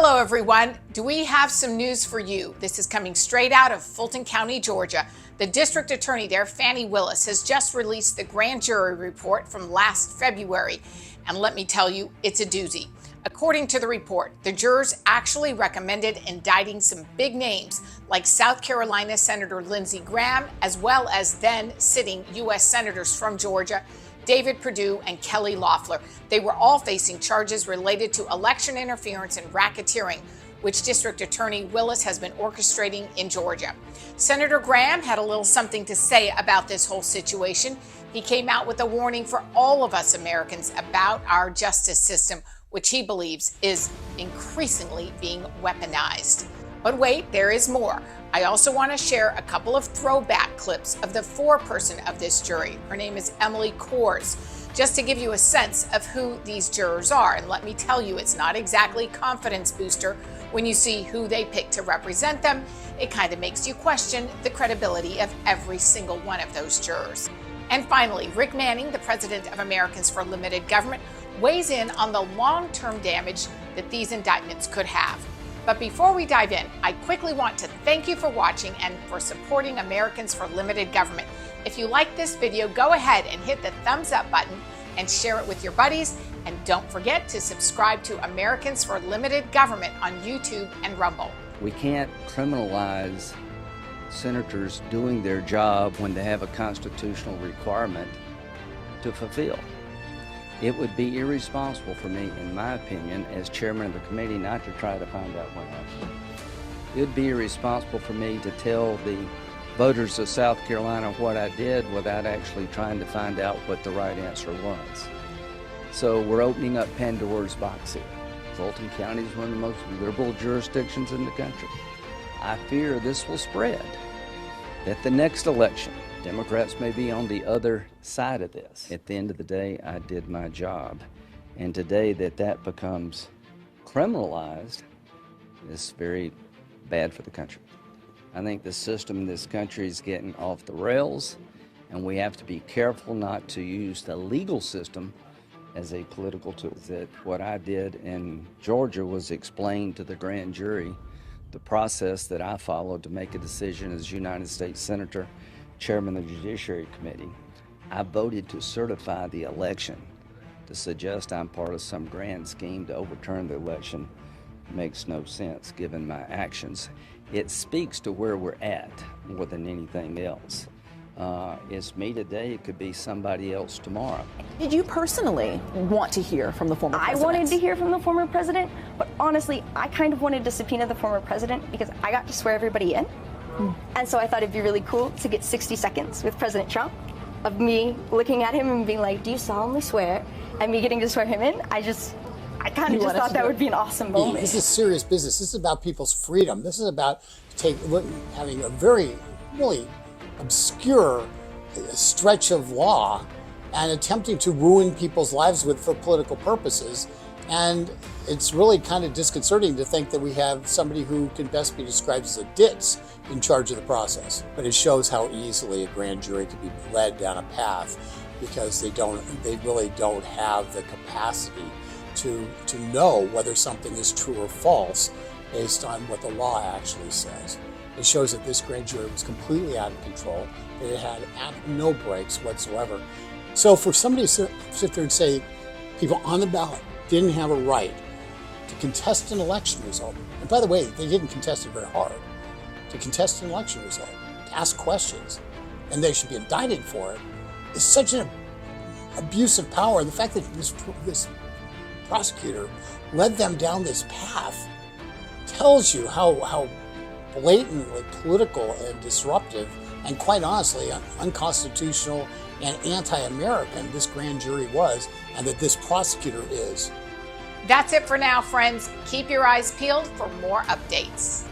Hello, everyone. Do we have some news for you? This is coming straight out of Fulton County, Georgia. The district attorney there, Fani Willis, has just released the grand jury report from last February. And let me tell you, it's a doozy. According to the report, the jurors actually recommended indicting some big names like South Carolina Senator Lindsey Graham, as well as then sitting U.S. senators from Georgia, David Perdue and Kelly Loeffler. They were all facing charges related to election interference and racketeering, which District Attorney Willis has been orchestrating in Georgia. Senator Graham had a little something to say about this whole situation. He came out with a warning for all of us Americans about our justice system, which he believes is increasingly being weaponized. But wait, there is more. I also want to share a couple of throwback clips of the foreperson of this jury. Her name is Emily Kors, just to give you a sense of who these jurors are. And let me tell you, it's not exactly confidence booster when you see who they pick to represent them. It kind of makes you question the credibility of every single one of those jurors. And finally, Rick Manning, the president of Americans for Limited Government, weighs in on the long-term damage that these indictments could have. But before we dive in, I quickly want to thank you for watching and for supporting Americans for Limited Government. If you like this video, go ahead and hit the thumbs up button and share it with your buddies. And don't forget to subscribe to Americans for Limited Government on YouTube and Rumble. We can't criminalize senators doing their job when they have a constitutional requirement to fulfill. It would be irresponsible for me, in my opinion, as chairman of the committee, not to try to find out what happened. It would be irresponsible for me to tell the voters of South Carolina what I did without actually trying to find out what the right answer was. So we're opening up Pandora's box here. Fulton County is one of the most liberal jurisdictions in the country. I fear this will spread. At the next election, Democrats may be on the other side of this. At the end of the day, I did my job. And today that becomes criminalized is very bad for the country. I think the system in this country is getting off the rails, and we have to be careful not to use the legal system as a political tool. That what I did in Georgia was explain to the grand jury the process that I followed to make a decision as United States Senator, Chairman of the Judiciary Committee. I voted to certify the election. To suggest I'm part of some grand scheme to overturn the election makes no sense given my actions. It speaks to where we're at more than anything else. It's me today, it could be somebody else tomorrow. Did you personally want to hear from the former president? I wanted to hear from the former president, but honestly, I kind of wanted to subpoena the former president because I got to swear everybody in. And so I thought it'd be really cool to get 60 seconds with President Trump of me looking at him and being like, do you solemnly swear? And me getting to swear him in. I kind of just thought that would be an awesome moment. This is serious business. This is about people's freedom. This is about having a very, really obscure stretch of law and attempting to ruin people's lives for political purposes. And it's really kind of disconcerting to think that we have somebody who can best be described as a ditz in charge of the process. But it shows how easily a grand jury can be led down a path because they really don't have the capacity to know whether something is true or false based on what the law actually says. It shows that this grand jury was completely out of control, that it had no breaks whatsoever. So for somebody to sit there and say people on the ballot didn't have a right to contest an election result, and by the way, they didn't contest it very hard, to contest an election result, to ask questions, and they should be indicted for it, is such an abuse of power. And the fact that this prosecutor led them down this path tells you how blatantly political and disruptive and quite honestly unconstitutional and anti-American this grand jury was, and that this prosecutor is. That's it for now, friends. Keep your eyes peeled for more updates.